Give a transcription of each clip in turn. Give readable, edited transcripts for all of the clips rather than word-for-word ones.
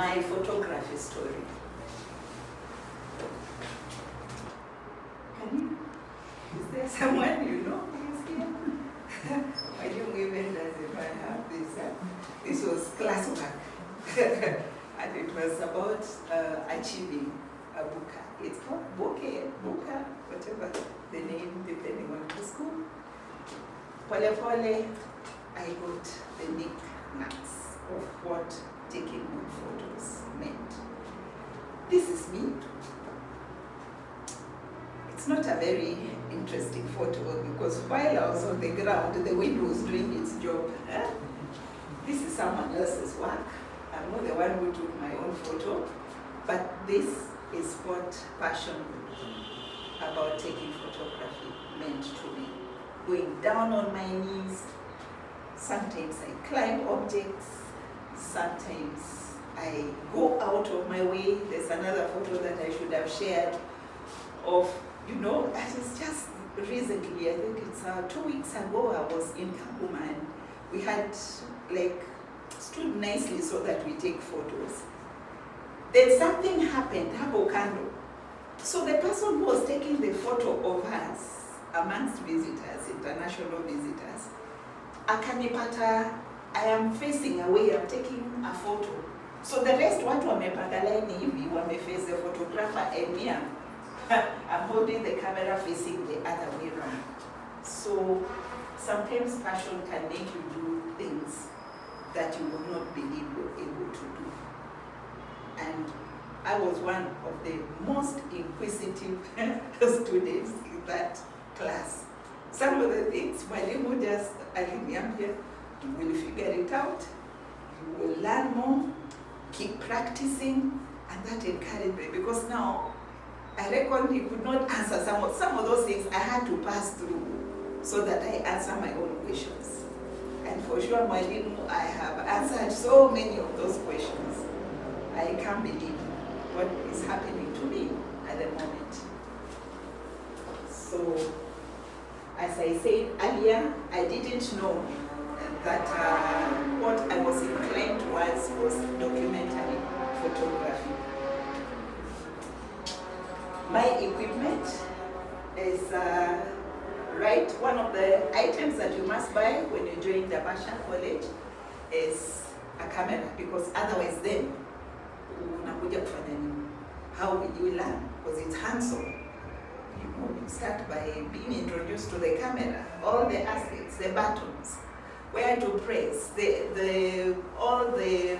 my photography story. Is there someone you know who is here? I didn't even as if I have this. This was classwork. And it was about achieving a buka. It's called buka, whatever the name, depending on the school. Pole pole, I got the knickknacks of what taking good photos meant. This is me. It's not a very interesting photo because while I was on the ground, the wind was doing its job. This is someone else's work. I'm not the one who took my own photo, but this is what passion about taking photography meant to me. Going down on my knees, sometimes I climb objects, sometimes I go out of my way. There's another photo that I should have shared of, it's just recently, I think it's 2 weeks ago, I was in Kakuma and we had stood nicely so that we take photos. Then something happened, Habokando. So the person who was taking the photo of us amongst visitors, international visitors, akanipata, I am facing away, I'm taking a photo. So the rest watu wamepanga line hivi, wameface the photographer and me, I'm holding the camera facing the other way around. So sometimes passion can make you do things that you would not believe you're able to do. And I was one of the most inquisitive students in that class. Some of the things, Mwalimu just aliniambia, you will figure it out, you will learn more, keep practicing, and that encouraged me because now I reckon he could not answer some of those things I had to pass through so that I answer my own questions. And for sure, Mwalimu, I have answered so many of those questions. I can't believe what is happening to me at the moment. So, as I said earlier, I didn't know that what I was inclined towards was documentary photography. My equipment is one of the items that you must buy when you join the Basha College is a camera, because otherwise then, how will you learn? Because it's hands-on. You start by being introduced to the camera, all the aspects, the buttons, where to press, all the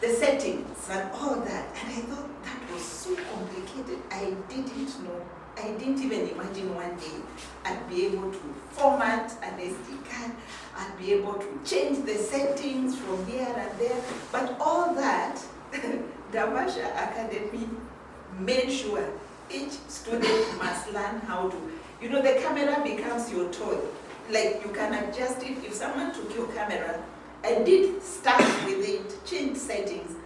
settings and all that. And I thought that was so complicated. I didn't know. I didn't even imagine one day I'd be able to format an SD card, I'd be able to change the settings from here and there. But all that, Damasha Academy made sure each student must learn how to, the camera becomes your toy. Like you can adjust it. If someone took your camera and did stuff with it, change settings,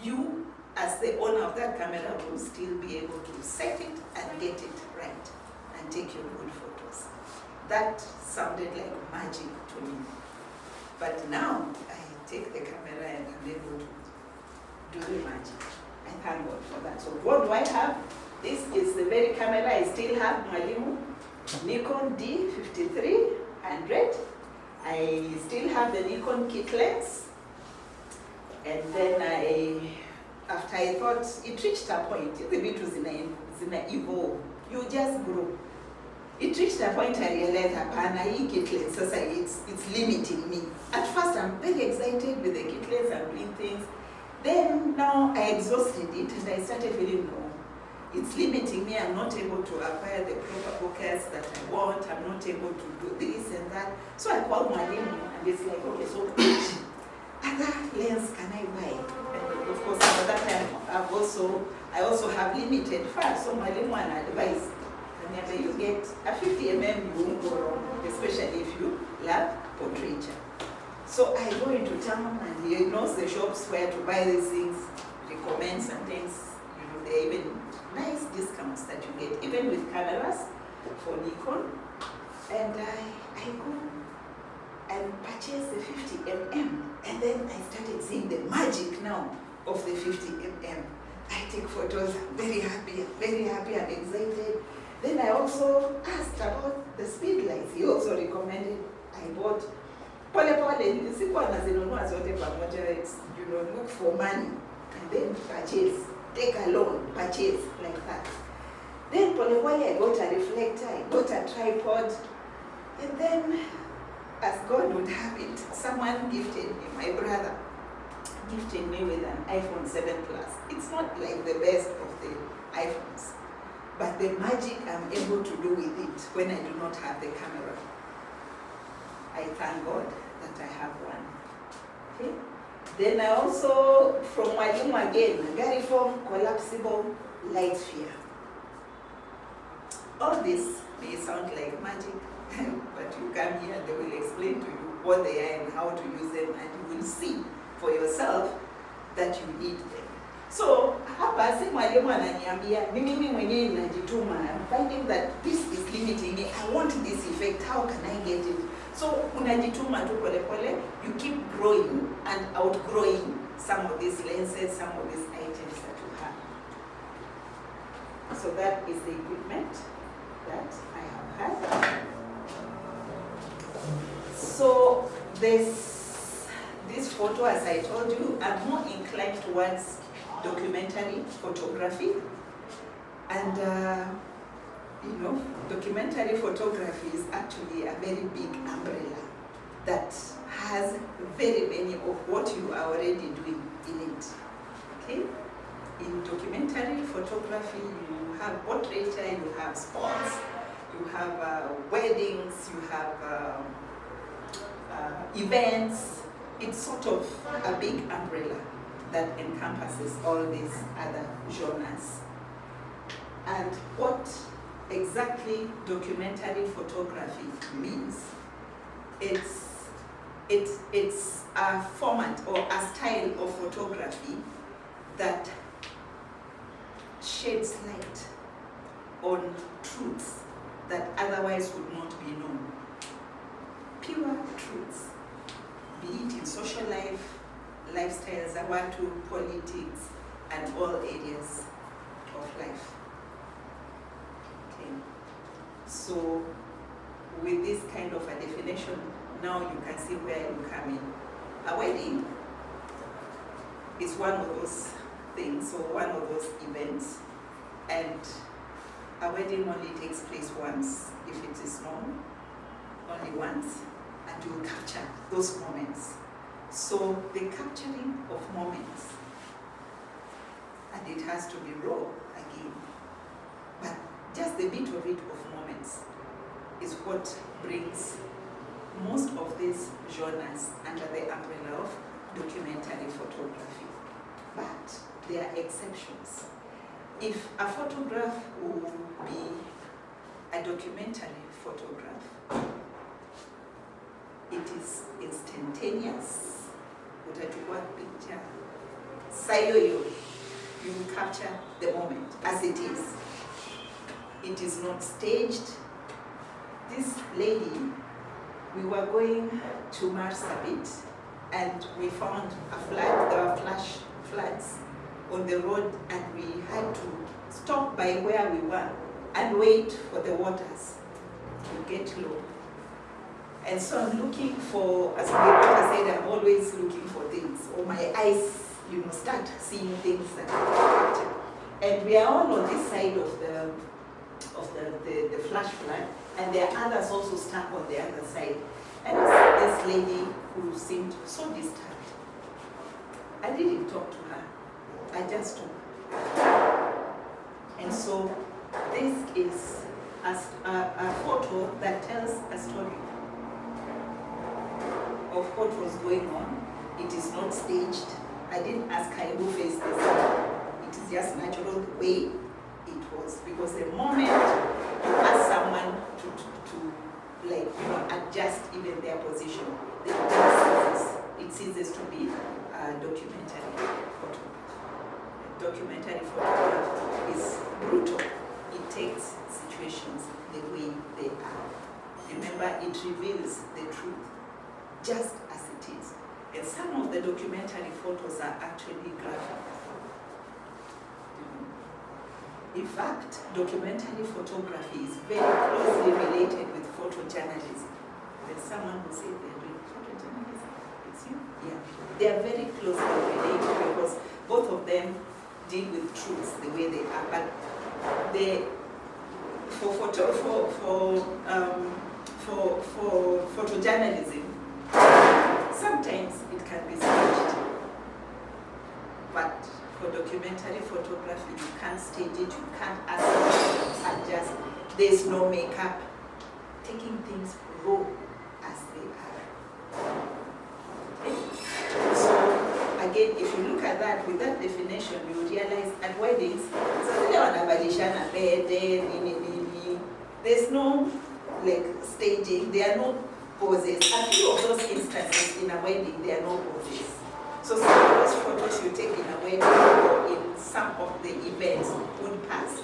you as the owner of that camera will still be able to set it and get it right and take your good photos. That sounded like magic to me. But now I take the camera and I'm able to do the magic. I thank God for that. So what do I have? This is the very camera I still have, Mwalimu, Nikon D5300. I still have the Nikon kit lens. And then after I thought it reached a point, the bit was in evolve. You just grow. It reached a point I realized it's limiting me. At first I'm very excited with the kit lens and doing things. Then now I exhausted it and I started feeling no. It's limiting me. I'm not able to acquire the proper focus that I want. I'm not able to do this and that. So I called Mwalimu and it's like, okay, so which other lens can I buy? And of course, at that time, I also have limited funds. So Mwalimu advised, whenever you get a 50 mm, you won't go wrong, especially if you love portraiture. So I go into town and he knows the shops where to buy these things, recommends some things, there are even nice discounts that you get, even with cameras for Nikon. And I go and purchase the 50 mm, and then I started seeing the magic now of the 50 mm. I take photos, I'm very happy, I'm excited. Then I also asked about the speed lights. He also recommended, I bought pole, it's, look for money, and then purchase, take a loan, purchase, like that. Then pole, I got a reflector, I got a tripod, and then, as God would have it, someone gifted me, my brother, gifted me with an iPhone 7 Plus. It's not like the best of the iPhones, but the magic I'm able to do with it when I do not have the camera. I thank God that I have one. Okay? Then I also, from Walimu again, Gariform collapsible light sphere. All this may sound like magic, but you come here, they will explain to you what they are and how to use them, and you will see for yourself that you need them. So, hapa si mwalimu ananiambia, mimi mwenyewe najituma. I'm finding that this is limiting me. I want this effect. How can I get it? So, unajituma tu pole pole. You keep growing and outgrowing some of these lenses, some of these items that you have. So that is the equipment that I have had. So this photo, as I told you, I'm more inclined towards documentary photography. And documentary photography is actually a very big umbrella that has very many of what you are already doing in it. Okay? In documentary photography, you have portraiture, you have sports, you have weddings, you have events. It's sort of a big umbrella that encompasses all these other genres. And what exactly documentary photography means, it's a format or a style of photography that sheds light on truths that otherwise would not be known. Pure truths, be it in social life, lifestyles, politics, and all areas of life. Okay. So with this kind of a definition, now you can see where you come in. A wedding is one of those things, or one of those events, and a wedding only takes place once, if it is known, only once, and you capture those moments. So the capturing of moments, and it has to be raw again, but just the bit of it of moments is what brings most of these genres under the umbrella of documentary photography. But there are exceptions. If a photograph will be a documentary photograph, it is instantaneous. Utachukua picture, sayoyo, you capture the moment as it is. It is not staged. This lady, we were going to Marsabit, and we found a flood. There were flash floods on the road, and we had to stop by where we were and wait for the waters to get low. And so I'm looking for, as my daughter said, I'm always looking for things, or my eyes, start seeing things that I capture. And we are all on this side of the flash flood, and there are others also stuck on the other side. And this lady who seemed so disturbed. I didn't talk to her. I just took her. And so this is a photo that tells a story of what was going on. It is not staged. I didn't ask her who faced this. It is just natural the way it was. Because the moment you ask someone to adjust even their position, it ceases to be a documentary photograph. A documentary photograph is brutal. It takes situations the way they are. Remember, it reveals the truth just as it is. And some of the documentary photos are actually graphic. In fact, documentary photography is very closely related with photojournalism. There's someone who said they're doing photojournalism. It's you? Yeah. They are very closely related because both of them deal with truths the way they are. But for photojournalism, sometimes it can be staged. But for documentary photography, you can't stage it, you can't adjust. There's no makeup. Taking things raw as they are. Okay. So again, if you look at that with that definition, you realize at weddings, there's no like staging, there are no poses. A few of those instances in a wedding, there are no poses. So some of those photos you take in a wedding or in some of the events would pass.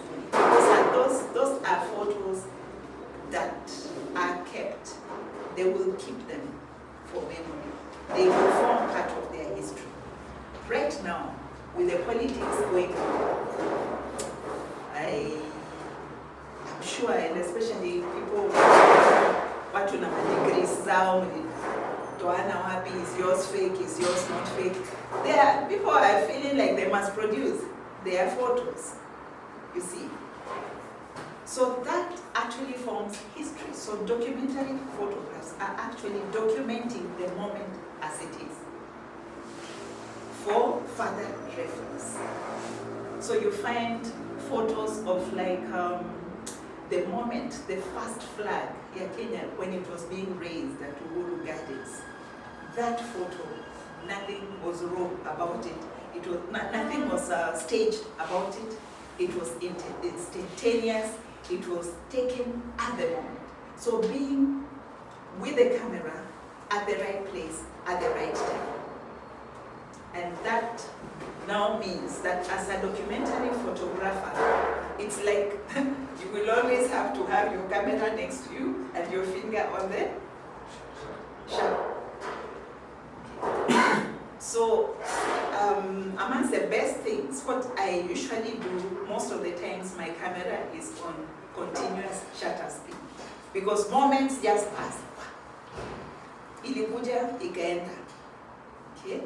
Those are photos that are kept. They will keep them for memory. They will form part of their history. Right now, with the politics going on, I'm sure, and especially people watu na degrees zao, toana wapi, is yours fake, is yours not fake. People are feeling like they must produce their photos, you see. So that actually forms history. So documentary photographs are actually documenting the moment as it is for further reference. So you find photos of like the moment, the first flag in Kenya when it was being raised at Uhuru Gardens. That photo, nothing was raw about it. It was nothing was staged about it. It was instantaneous. It was taken at the moment. So being with the camera at the right place at the right time. And that now means that as a documentary photographer, it's like you will always have to have your camera next to you and your finger on the shutter. So amongst the best things, what I usually do most of the times, my camera is on continuous shutter speed because moments just pass. Ilikuja ikaenda. Okay?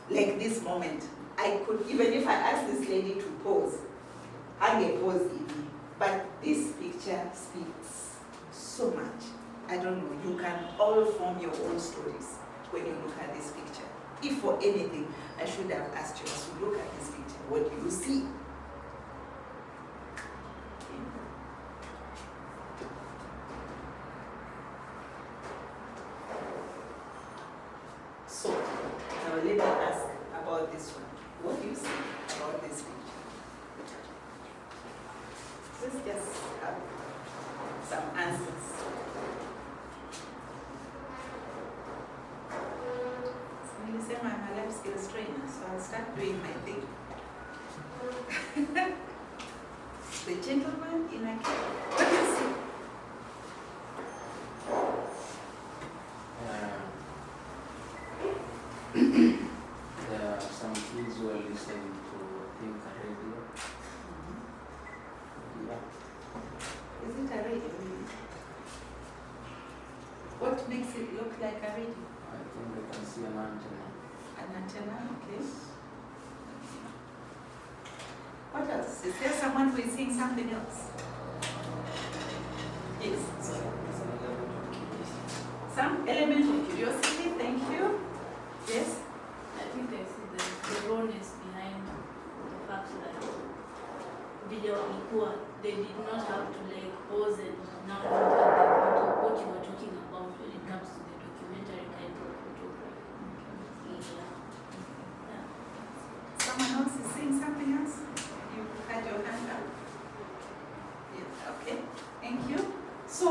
Like this moment, I could, even if I asked this lady to pose, I pose even. But this picture speaks so much. I don't know, you can all form your own stories when you look at this picture. If for anything, I should have asked you to look at this picture. What do you see? So, now let me ask about this one. What do you see about this picture? Let's just have some answers. So you say I'm a life skills trainer, so I'll start doing my thing. The gentleman in a cap. What do you see? There are some kids who are listening to a radio. Yeah. Is it a radio? What makes it look like a radio? I think they can see an antenna. An antenna, okay. What else? Is there someone who is seeing something else? Yes. Some element of curiosity, thank you. Yes? I think I see the rawness behind the fact that video equal, they did not have to like pause and now look at what you were talking about when it comes to the documentary kind of photography. Yeah. Someone else is saying something else? You had your hand up? Yeah, okay. Thank you. So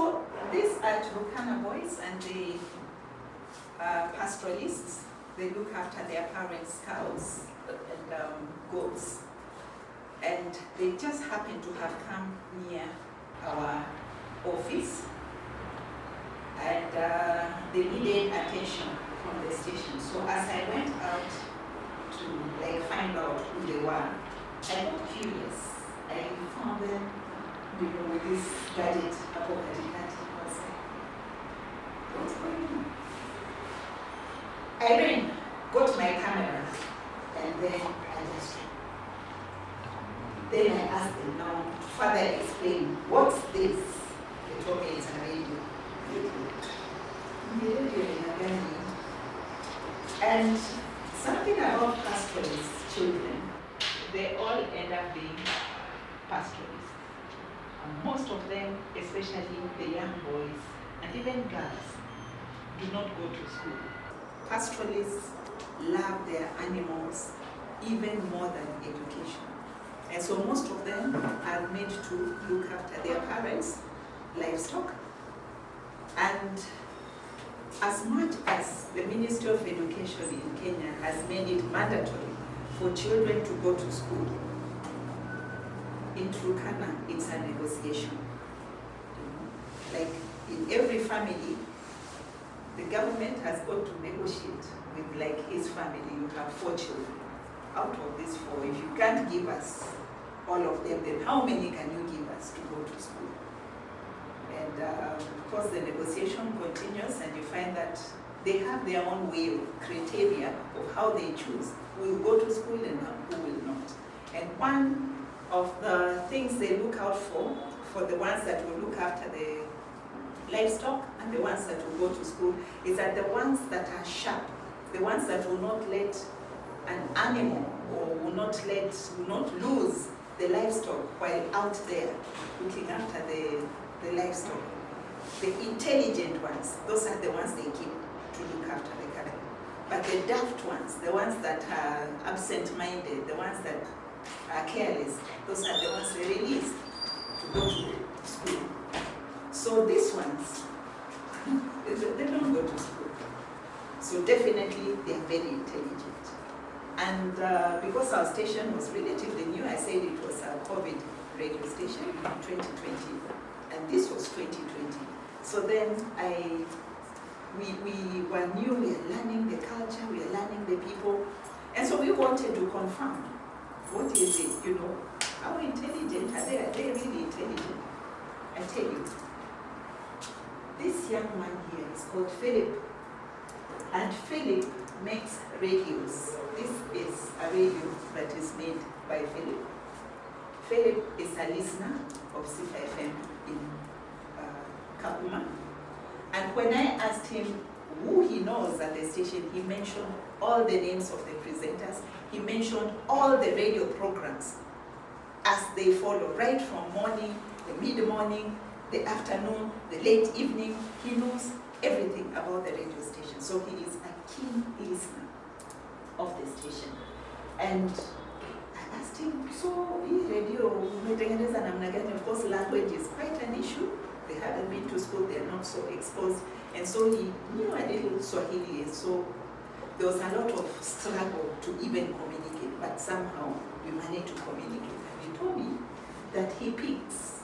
these are Turkana boys and the pastoralists. They look after their parents' cows and goats. And they just happen to have come near our office. And they needed attention from the station. So as I went out to like find out who they were, I got curious. I found them, with this gadget, apocalyptic. I was like, what's going on? I ran, got my camera, and then then I asked them now, further explain, what's this? They told me it's a radio. And something about pastoralist children, they all end up being pastoralists. And most of them, especially the young boys and even girls, do not go to school. Pastoralists love their animals even more than education. And so most of them are made to look after their parents' livestock. And as much as the Ministry of Education in Kenya has made it mandatory for children to go to school, in Turkana, it's a negotiation. Like in every family, the government has got to negotiate with like his family. You have 4 children. Out of these 4, if you can't give us all of them, then how many can you give us to go to school? And of course the negotiation continues, and you find that they have their own way of criteria of how they choose who will go to school and who will not. And one of the things they look out for the ones that will look after the livestock and the ones that will go to school, is that the ones that are sharp, the ones that will not let an animal or will not lose the livestock while out there looking after the livestock. The intelligent ones, those are the ones they keep to look after the cattle. But the daft ones, the ones that are absent-minded, the ones that are careless, those are the ones they release to go to school. So these ones, they don't go to school. So definitely they are very intelligent. And because our station was relatively new, I said it was a COVID radio station in 2020, and this was 2020. So then we were new, we are learning the culture, we are learning the people, and so we wanted to confirm, what is it, how intelligent are they? Are they really intelligent? I tell you, this young man here is called Philip, and Philip makes radios. This is a radio that is made by Philip. Philip is a listener of CFM in Kakuma. And when I asked him who he knows at the station, he mentioned all the names of the presenters. He mentioned all the radio programs as they follow, right from morning, the mid-morning, the afternoon, the late evening. He knows everything about the radio station. So he is a keen listener of the station. And I asked him, so hii radio umetengeneza namna gani? Of course, language is quite an issue. They haven't been to school, they're not so exposed. And so he knew a little Swahili, so there was a lot of struggle to even communicate, but somehow we managed to communicate. And he told me that he picks.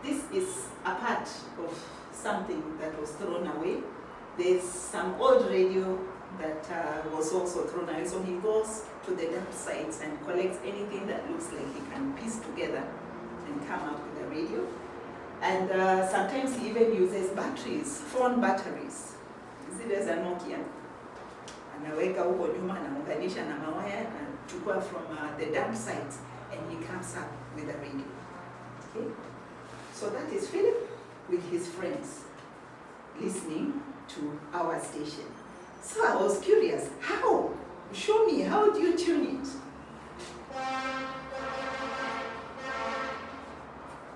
This is a part of something that was thrown away. There's some old radio that was also thrown away. So he goes to the dump sites and collects anything that looks like he can piece together and come up with a radio. And sometimes he even uses batteries, phone batteries. Zile za Nokia. Anaweka huko nyuma, anaunganisha na mawaya, anachukua from the dump sites, and he comes up with a radio. Okay? So that is Philip with his friends listening to our station. So I was curious, how? Show me, how do you tune it?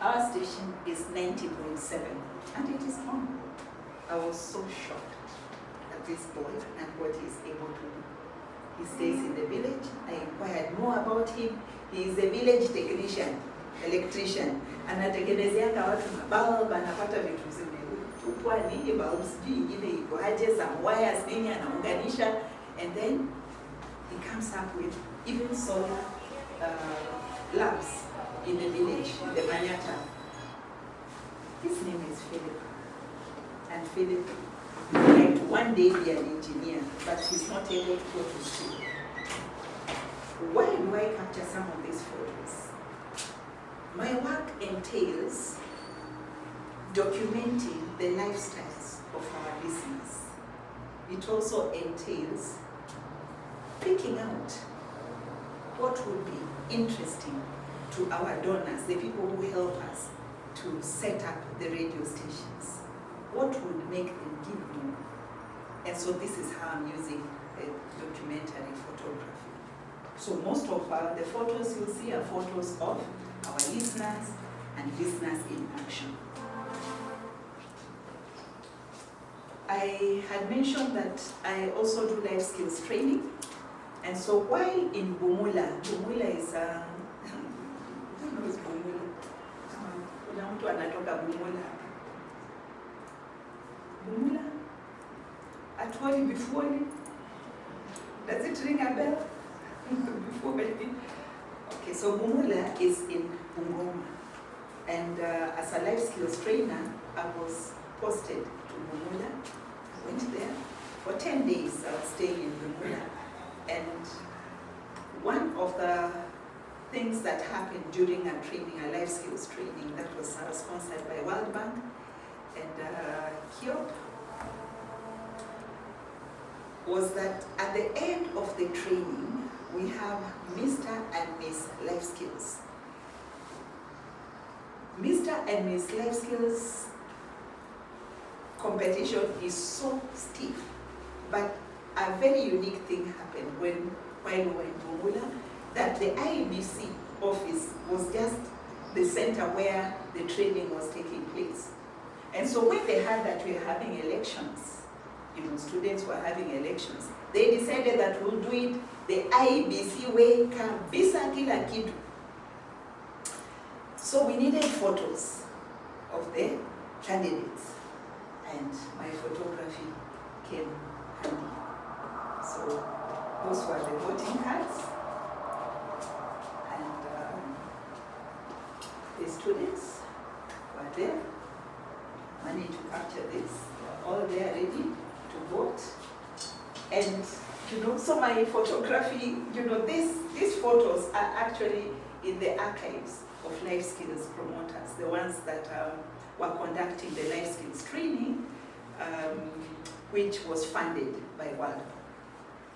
Our station is 90.7, and it is on. I was so shocked at this boy and what he's able to do. He stays in the village. I inquired more about him. He is a village technician, electrician. Anatengenezeanga watu mabulb, anapata vitu zimetupwa nini, bulbs ingine iko aje, some wires nini anaunganisha, and then he comes up with even solar lamps in the village, the Manyata. His name is Philip. And Philip like to one day be an engineer, but he's not able to go to school. Why do I capture some of these photos? My work entails documenting the lifestyles of our listeners. It also entails picking out what would be interesting to our donors, the people who help us to set up the radio stations. What would make them give more? And so this is how I'm using the documentary photography. So most of the photos you'll see are photos of our listeners and listeners in action. I had mentioned that I also do life skills training. And so while in Bumula is, who knows Bumula? Kuna mtu anatoka Bumula. Bumula? Atuoni Bifuoni? Does it ring a bell? Bifuoni? Okay, so Bumula is in Bungoma. And as a life skills trainer, I was posted to Bumula. I went there. For 10 days, I was staying in Bumula. And one of the things that happened during a training, a life skills training, that was sponsored by World Bank and KIOP, was that at the end of the training, we have Mr. and Miss Life Skills. Mr. and Miss Life Skills competition is so stiff, but a very unique thing happened while we were in Bumula, that the IEBC office was just the center where the training was taking place. And so when they heard that we were having elections, students were having elections, they decided that we'll do it the IEBC way, kabisa kila kitu. So we needed photos of the candidates, and my photography came handy. So those were the voting cards, and the students were there, managed to capture this. They're all there ready to vote. And so my photography, these photos are actually in the archives of life skills promoters, the ones that were conducting the life skills training, which was funded by World Bank.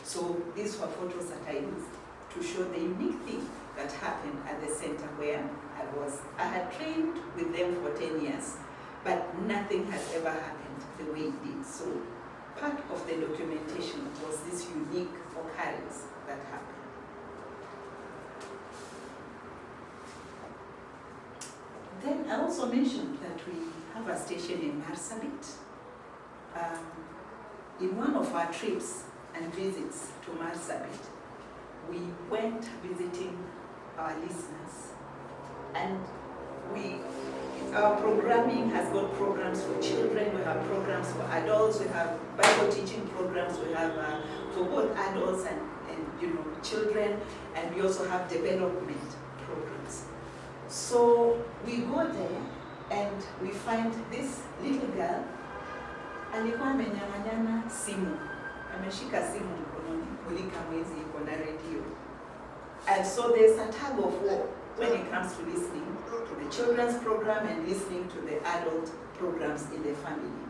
So these were photos that I used to show the unique thing that happened at the center where I was. I had trained with them for 10 years, but nothing has ever happened the way it did. So part of the documentation was this unique occurrence that happened. Then I also mentioned that we have a station in Marsabit. In one of our trips and visits to Marsabit, we went visiting our listeners, and our programming has got programs for children, we have programs for adults, we have Bible teaching programs, we have for both adults and children, and we also have development programs. So we go there and we find this little girl, alikuwa amenyang'anyana simu, ameshika simu mkononi, mulika mwezi iko na radio. And so there's a tug of war when it comes to listening to the children's program and listening to the adult programs in the family.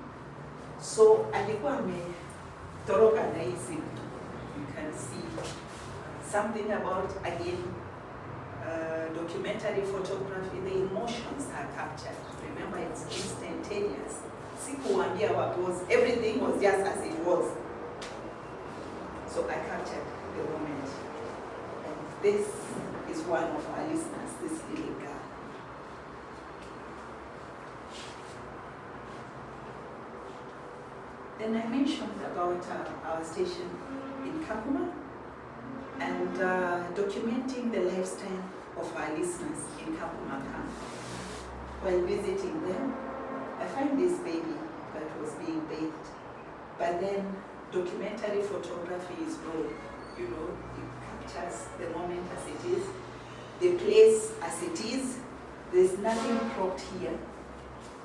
So alikuwa ametoroka na hii simu. You can see something about, again, documentary photography, the emotions are captured. Remember, it's instantaneous. Sikuambia what was, everything was just as it was. So I captured the moment. And this is one of our listeners, this little girl. Then I mentioned about our station in Kakuma and documenting the lifestyle of our listeners in Kakuma camp. While visiting them, I find this baby that was being bathed. But then documentary photography is raw. It captures the moment as it is, the place as it is. There's nothing cropped here.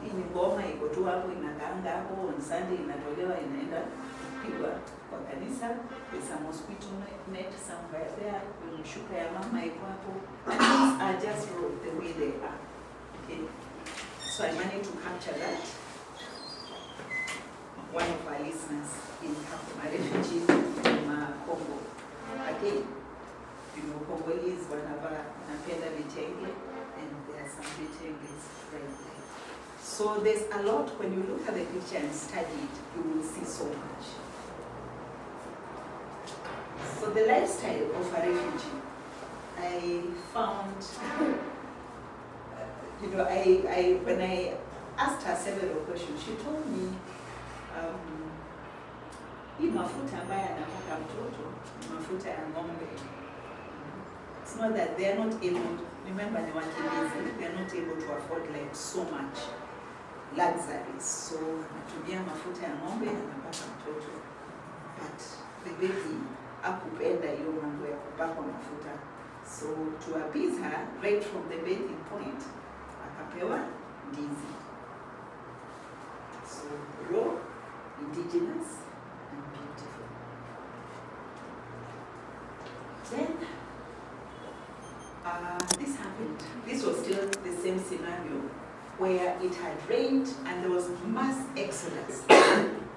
Hii ngoma iko tu hapo inakaanga hapo, on Sunday inatolewa inaenda kupigwa kwa kanisa. There's a mosquito net somewhere there, kwenye shuka ya mama iko hapo. And things are just the way they are. Okay. So I managed to capture that. One of our listeners in Kakuma, a refugee from Congo. Again, you know, Congolese wanapenda vitenge, and there are some vitenges right there. So there's a lot, when you look at the picture and study it, you will see so much. So the lifestyle of a refugee, I found, you know, when I asked her several questions, she told me, hii mafuta ambayo anapaka mtoto ni mafuta ya ng'ombe. It's not that they are not able, remember they were busy, they are not able to afford like so much luxuries. So anatumia mafuta ya ng'ombe anapaka mtoto. But the baby hakupenda hiyo mambo ya kupakwa mafuta. So to appease her, right from the bathing point, akapewa ndizi. So raw, indigenous, and beautiful. Then, this happened. This was still the same scenario where it had rained and there was mass exodus.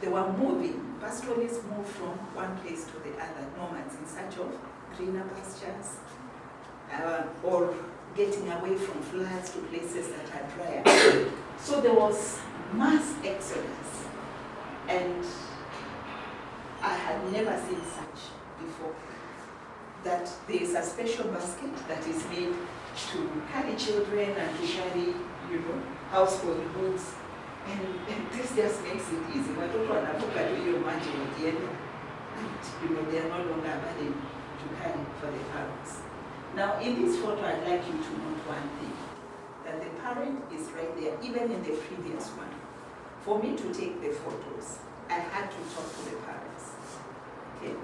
They were moving. Pastoralists moved from one place to the other, nomads in search of greener pastures, or getting away from floods to places that are drier. So there was mass exodus, and I had never seen such before. That there is a special basket that is made to carry children and to carry, you know, household goods, and this just makes it easy. Watoto wanavuka tu hiyo maji wakienda, and you know they are no longer a burden to carry for the parents. Now in this photo, I'd like you to note one thing, that the parent is right there, even in the previous one. For me to take the photos, I had to talk to the parents. Okay?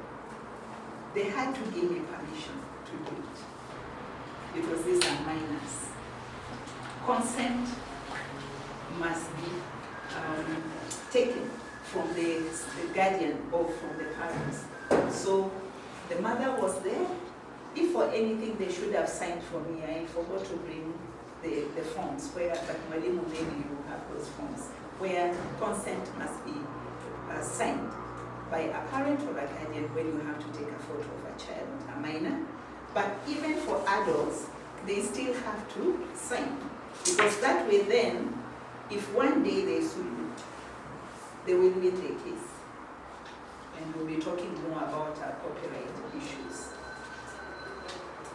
They had to give me permission to do it, because these are minors. Consent must be taken from the guardian or from the parents. So the mother was there. If for anything they should have signed for me, I forgot to bring the forms where, but Mwalimu, maybe you have those forms, where consent must be signed by a parent or a guardian when you have to take a photo of a child, a minor. But even for adults, they still have to sign. Because that way then, if one day they sue you, they will win the case. And we'll be talking more about copyright issues.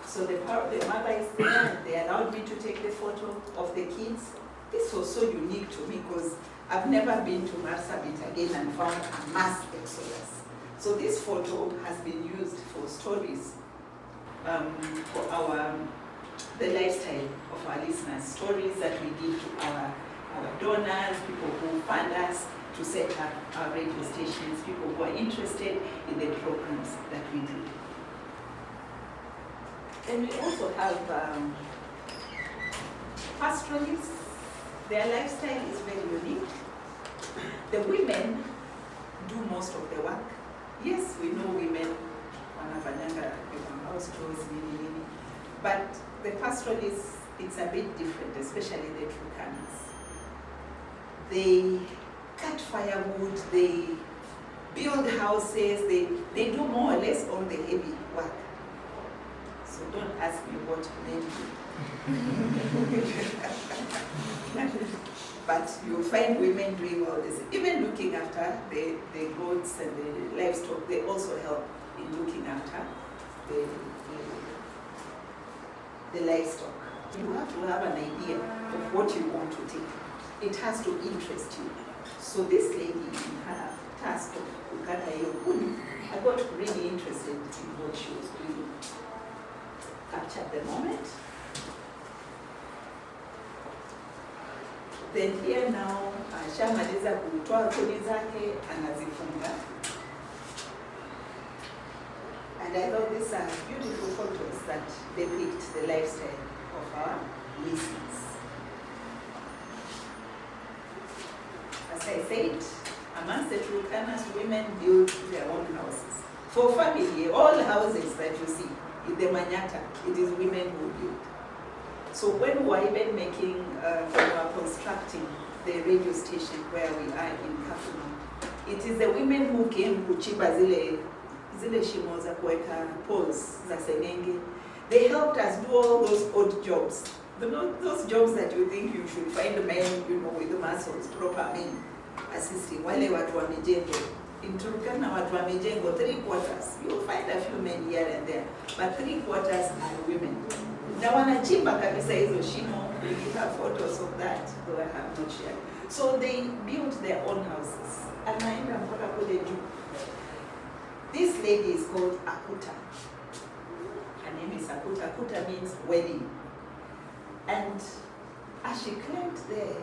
So the mother is there, and they allowed me to take the photo of the kids. This was so unique to me because I've never been to Marsabit again and found a mass exodus. So this photo has been used for stories, for the lifestyle of our listeners, stories that we give to our donors, people who fund us to set up our radio stations, people who are interested in the programs that we do. And we also have pastoralists. Their lifestyle is very unique. The women do most of the work. Yes, we know women wanafanyanga house chores, but the pastoralists, it's a bit different, especially the Turkanas. They cut firewood, they build houses, they do more or less all the heavy work. So don't ask me what men do. But you'll find women doing all this. Even looking after the goats and the livestock, they also help in looking after the livestock. You have to have an idea of what you want to take. It has to interest you. So this lady, in her task of kukata hiyo kuni, I got really interested in what she was doing. Captured the moment. Then here now, shamaliza kutoa kuni zake, anazifunga. And I thought these are beautiful photos that depict the lifestyle of our listeners. said, amongst the Turkanas, women build their own houses. For family, all houses that you see in the Manyata, it is women who build. So when we were even making, we were constructing the radio station where we are in Kafuma, it is the women who came kuchimba zile shimo za kuweka poles za sengenge. They helped us do all those odd jobs. Those jobs that you think you should find men, with the muscles, proper men assisting. Wale watu wa mijengo. In Turkana, watu wa mijengo, 3/4. You'll find a few men here and there, but 3/4 are women. Na wanachimba kabisa hizo shimo. We have photos of that, though I have not shared. So they built their own houses. Anaenda mpaka kule juu. This lady is called Akuta. Her name is Akuta. Akuta means wedding. And as she climbed there,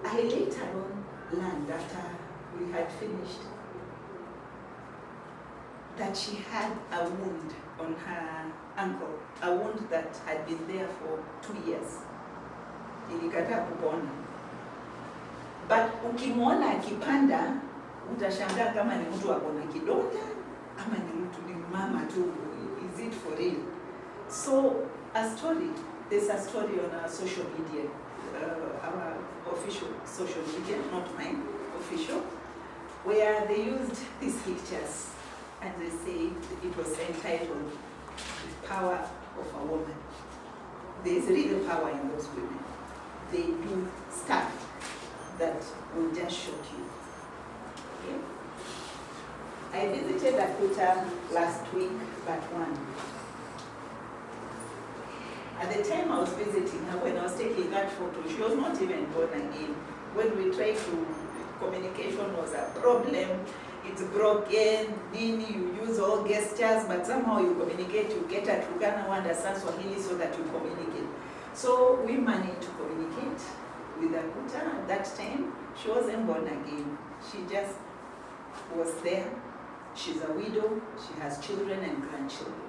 I later on learned after we had finished that she had a wound on her ankle, a wound that had been there for 2 years. Ilikataa kupona. But ukimwona akipanda, utashangaa kama ni mtu ako na kidonda ama ni mama tu. Is it for real? So there's a story on our social media, our official social media, not mine, official, where they used these pictures and they say it was entitled "The Power of a Woman." There is real power in those women. They do stuff that will just shock you. Okay? I visited Akuta last week, but one. At the time I was visiting her, when I was taking that photo, she was not even born again. When we tried to, communication was a problem, it's broken, you use all gestures, but somehow you communicate, you get a Turkana who understands Swahili so that you communicate. So we managed to communicate with Akuta. At that time, she wasn't born again. She just was there. She's a widow, she has children and grandchildren.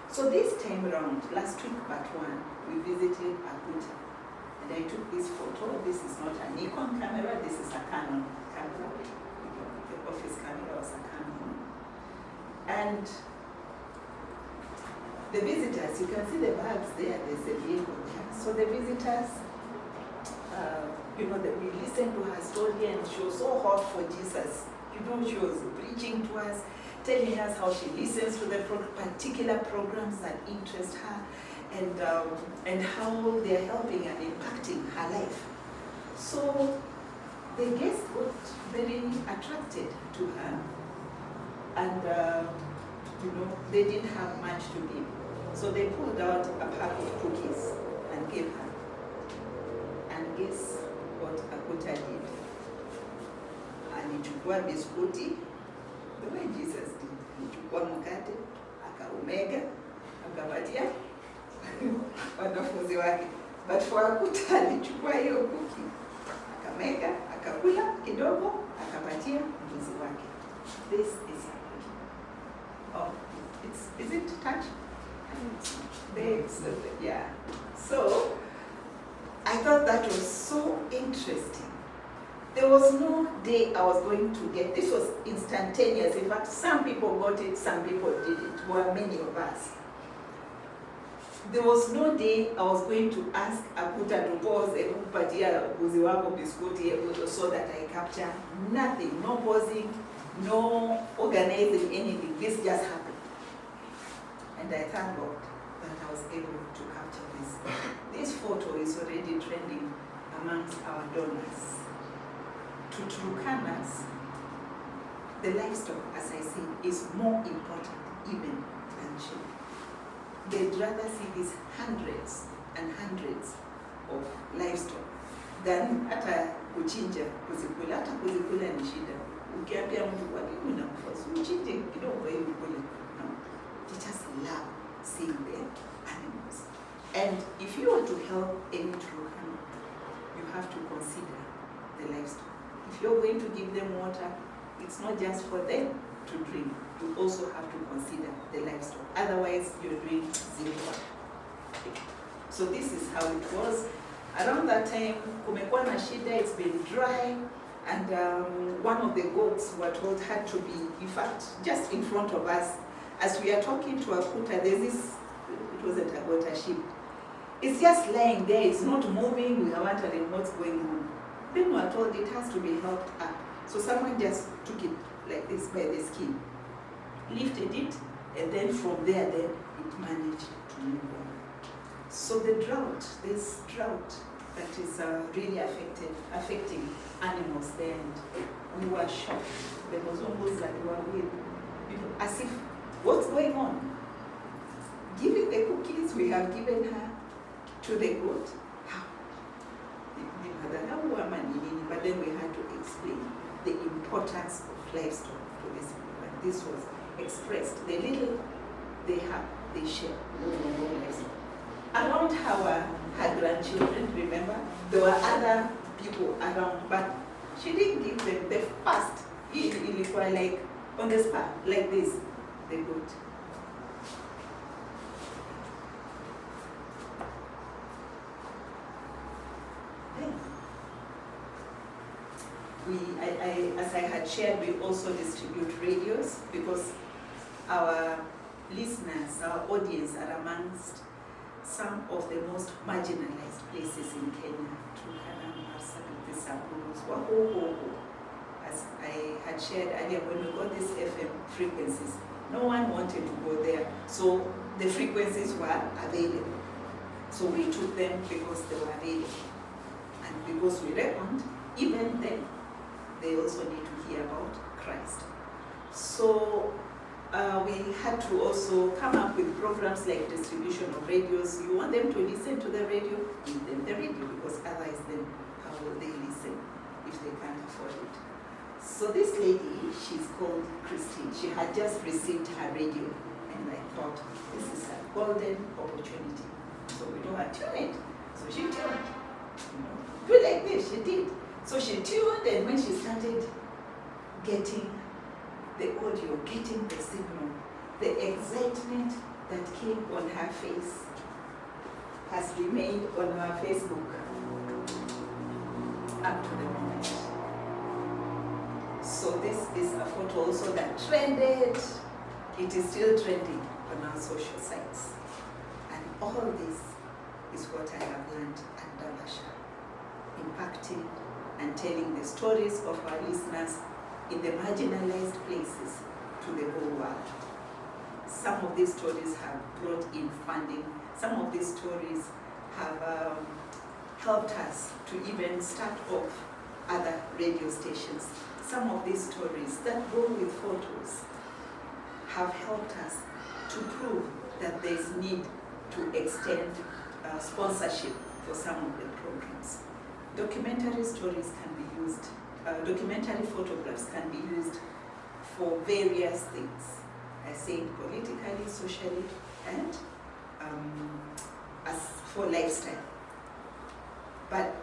So this time around, last week but one, we visited Akuta. And I took this photo. This is not a Nikon camera, this is a Canon camera. The office camera was a Canon. And the visitors, you can see the bags there, there's a vehicle there. So the visitors, we listened to her story and she was so hot for Jesus. She was preaching to us, telling us how she listens to the particular programs that interest her and how they're helping and impacting her life. So the guests got very attracted to her and they didn't have much to give. So they pulled out a pack of cookies and gave her. And guess what Akuta did? Alichukua biskuti, the way Jesus did. Alichukua mkate, akaumega, akapatia wanafunzi wake. But for Akuta alichukua hiyo kuki, akamega, akakula kidogo, akapatia mbuzi wake. This is is it touch? Yeah. So I thought that was so interesting. There was no day I was going to get, this was instantaneous. In fact, some people got it, some people didn't. There were many of us. There was no day I was going to ask Akuta to pause and kupatia mbuzi wako biskuti so that I capture. Nothing, no pausing, no organizing anything. This just happened. And I thank God that I was able to capture this. This photo is already trending amongst our donors. To Turkanas, the livestock, as I said, is more important even than sheep. They'd rather see these hundreds and hundreds of livestock than hata kuchinja kuzikula. Hata kuzikula ni shida. Ukiambia mtu kwa nini unakufa, uchinje kidogo hivi kule. No. They just love seeing the animals. And if you want to help any Turkana, you have to consider the livestock. If you're going to give them water, it's not just for them to drink. You also have to consider the livestock. Otherwise, you're doing zero work. So this is how it was. Around that time, kumekuwa na shida, it's been dry, and one of the goats were told had to be, in fact, just in front of us. As we are talking to Akuta, there's this, it wasn't a goat, a sheep. It's just lying there, it's not moving, we are wondering what's going on. Then we are told it has to be helped up. So someone just took it like this by the skin, lifted it, and then from there, then it managed to move on. So the drought, this drought that is really affecting animals there, and we were shocked. There was almost like we were with, as if, what's going on? Giving the cookies we have given her to the goat, how? But then we had to explain the importance of livestock to these people. And this was expressed. The little they have, they share with livestock. Around her grandchildren, remember, there were other people around, but she didn't give them the first. It was like on the spot, like this, the goat. As I had shared, we also distribute radios because our listeners, our audience are amongst some of the most marginalized places in Kenya. As I had shared earlier, when we got these FM frequencies, no one wanted to go there. So the frequencies were available. So we took them because they were available. And because we reckoned, even then, they also need to hear about Christ. So we had to also come up with programs like distribution of radios. You want them to listen to the radio? Give them the radio, because otherwise then how will they listen if they can't afford it? So this lady, she's called Christine. She had just received her radio, and I thought, this is a golden opportunity. So we don't have to tune it. So she tuned. Do like this, she did. So she tuned, and when she started getting the audio, getting the signal, the excitement that came on her face has remained on her Facebook up to the moment. So this is a photo also that trended. It is still trending on our social sites. And all this is what I have learned at Davasha, impacting and telling the stories of our listeners in the marginalized places to the whole world. Some of these stories have brought in funding. Some of these stories have helped us to even start off other radio stations. Some of these stories that go with photos have helped us to prove that there is need to extend sponsorship for some of the programs. Documentary stories can be used, documentary photographs can be used for various things, I say politically, socially, and as for lifestyle. But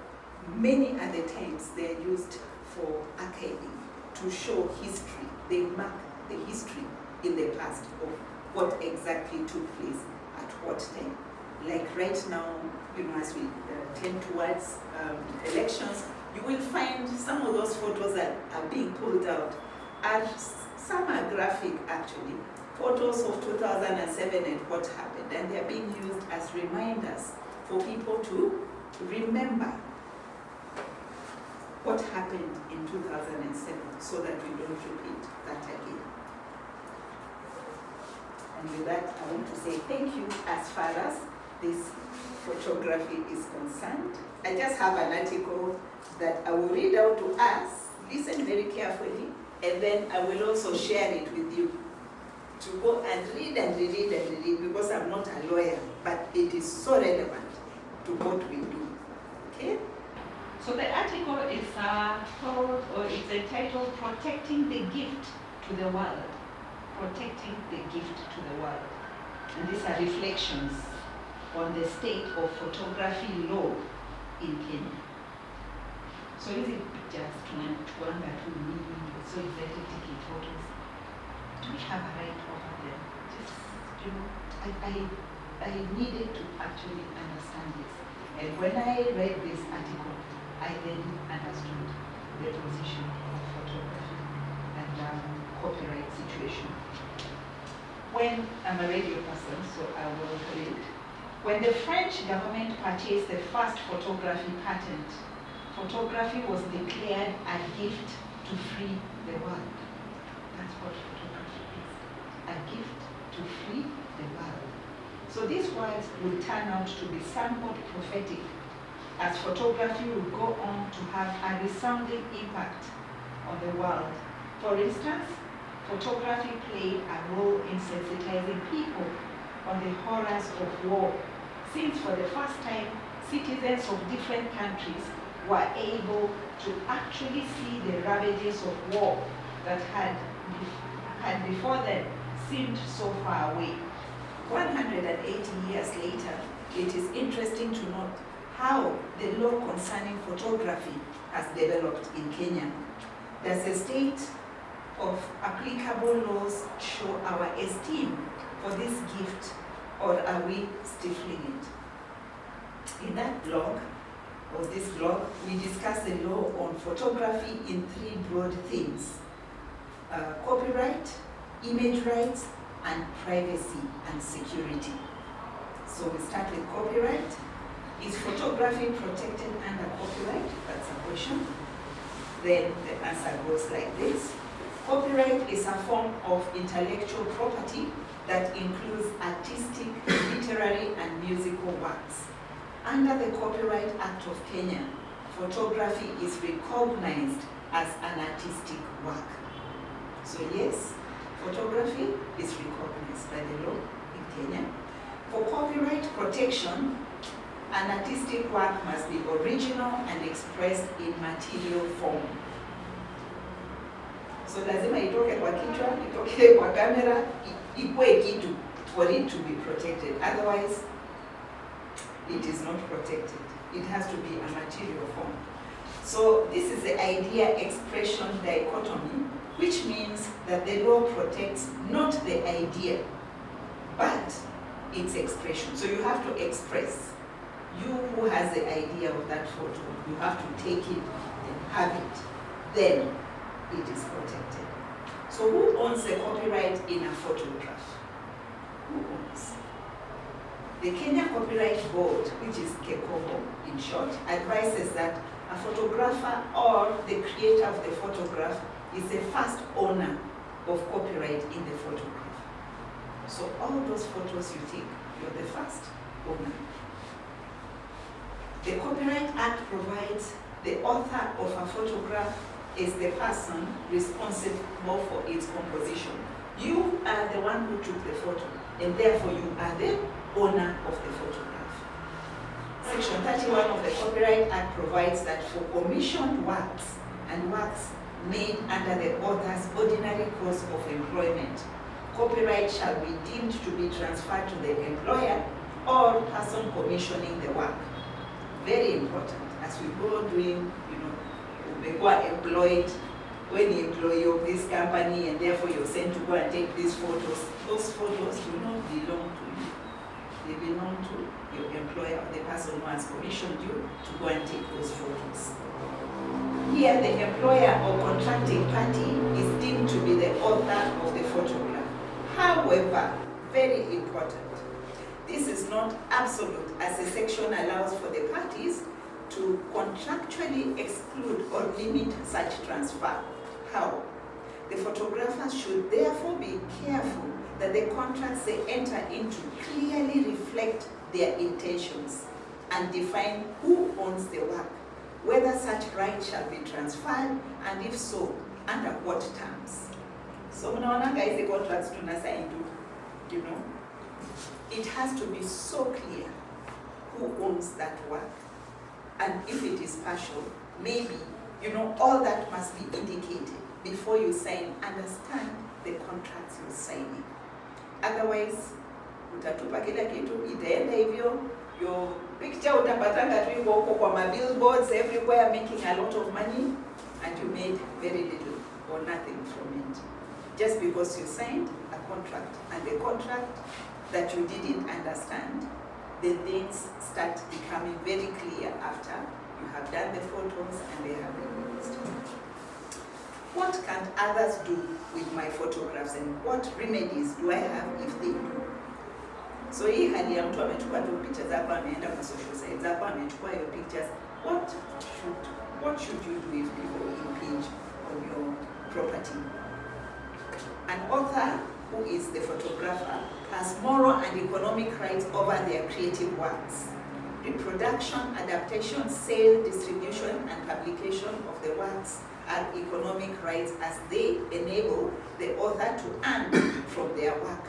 many other times they are used for archiving, to show history. They mark the history in the past of what exactly took place at what time. Like right now, as we tend towards elections, you will find some of those photos that are being pulled out are, some are graphic actually, photos of 2007 and what happened, and they are being used as reminders for people to remember what happened in 2007 so that we don't repeat that again. And with that, I want to say thank you as far as this photography is concerned. I just have an article that I will read out to us, listen very carefully, and then I will also share it with you to go and read and read and read, because I'm not a lawyer, but it is so relevant to what we do, okay? So the article is called, or it's entitled, Protecting the Gift to the World. Protecting the Gift to the World. And these are reflections on the state of photography law in Kenya. So hizi pictures tunachukuanga tu nini, so excited taking photos. Do we have a right over them? Just, I needed to actually understand this. And when I read this article, I then understood the position of photography and copyright situation. When I'm a radio person, so I will read. When the French government purchased the first photography patent, photography was declared a gift to free the world. That's what photography is, a gift to free the world. So these words will turn out to be somewhat prophetic, as photography will go on to have a resounding impact on the world. For instance, photography played a role in sensitizing people on the horrors of war, since for the first time, citizens of different countries were able to actually see the ravages of war that had before then seemed so far away. 180 years later, it is interesting to note how the law concerning photography has developed in Kenya. Does the state of applicable laws show our esteem for this gift, or are we stifling it? In that blog, or this blog, we discuss the law on photography in three broad themes: copyright, image rights, and privacy and security. So we start with copyright. Is photography protected under copyright? That's a question. Then the answer goes like this. Copyright is a form of intellectual property that includes artistic, literary, and musical works. Under the Copyright Act of Kenya, photography is recognized as an artistic work. So yes, photography is recognized by the law in Kenya. For copyright protection, an artistic work must be original and expressed in material form. So lazima itoke kwa kichwa, itoke kwa kamera, ikuwe kitu for it to be protected. Otherwise, it is not protected. It has to be a material form. So this is the idea-expression dichotomy, which means that the law protects not the idea, but its expression. So you have to express. You who has the idea of that photo, you have to take it and have it. Then it is protected. So who owns the copyright in a photograph? Who owns? The Kenya Copyright Board, which is KCOBO in short, advises that a photographer or the creator of the photograph is the first owner of copyright in the photograph. So all those photos you take, you're the first owner. The Copyright Act provides the author of a photograph is the person responsible for its composition. You are the one who took the photo, and therefore you are the owner of the photograph. Section 31 of the Copyright Act provides that for commissioned works and works made under the author's ordinary course of employment, copyright shall be deemed to be transferred to the employer or person commissioning the work. Very important. As we go doing, we go employed, when the employee of this company, and therefore you're sent to go and take these photos, those photos do not belong to you. They belong to your employer or the person who has commissioned you to go and take those photos. Here, the employer or contracting party is deemed to be the author of the photograph. However, very important, this is not absolute, as the section allows for the parties to contractually exclude or limit such transfer. How? The photographers should therefore be careful that the contracts they enter into clearly reflect their intentions and define who owns the work, whether such rights shall be transferred, and if so, under what terms. So mnaona guys, the contracts tunasign to, it has to be so clear who owns that work. And if it is partial, maybe, all that must be indicated before you sign. Understand the contracts you're signing. Otherwise, utatupa kila kitu, itaenda hivyo, your picture utapatanga tu huko kwa billboards everywhere making a lot of money, and you made very little or nothing from it. Just because you signed a contract, and the contract that you didn't understand, the things start becoming very clear after you have done the photos and they have been released. What can others do with my photographs and what remedies do I have if they do? So hii hali ya mtu amechukua tu picha zako, ameenda kwa social site zako, amechukua your pictures, what should you do if people impinge on your property? An author who is the photographer has moral and economic rights over their creative works. Reproduction, adaptation, sale, distribution, and publication of the works are economic rights as they enable the author to earn from their work.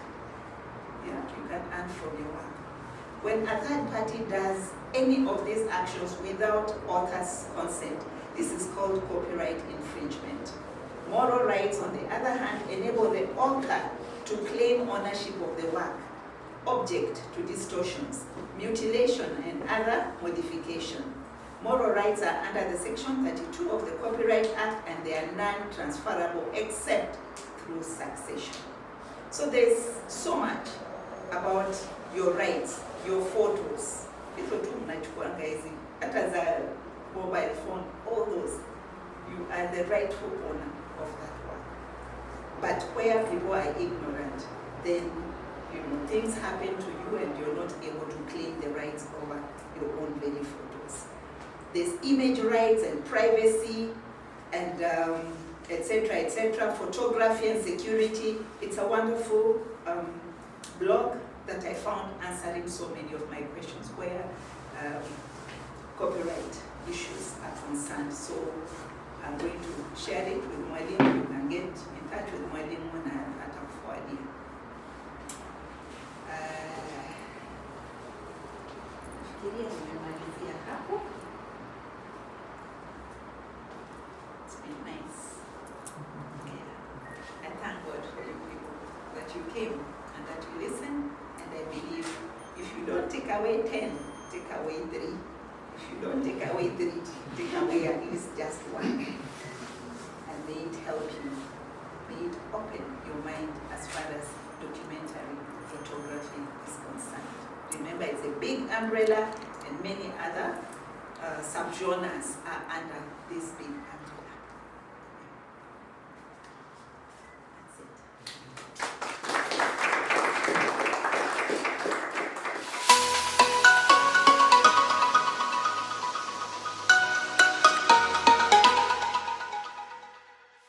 Yeah, you can earn from your work. When a third party does any of these actions without author's consent, this is called copyright infringement. Moral rights, on the other hand, enable the author to claim ownership of the work, object to distortions, mutilation, and other modification. Moral rights are under the Section 32 of the Copyright Act and they are non-transferable except through succession. So there's so much about your rights, your photos. Mobile phone, all those. You are the rightful owner of that work. But where people are ignorant, then things happen to you and you're not able to claim the rights over your own very photos. There's image rights and privacy and etc., etc., photography and security. It's a wonderful blog that I found answering so many of my questions where copyright issues are concerned. So I'm going to share it with Mwalimu. You can get in touch with Mwalimu and atakufuadia. Nafikiria nimemalizia hapo. It's been nice. Yeah. I thank God for you people that you came and that you listened, and I believe if you don't take away 10, take away 3. If you don't take away 3, take away at least just 1. And may it help you. May it open your mind as far as documentary photography is concerned. Remember, it's a big umbrella and many other subgenres are under this big umbrella.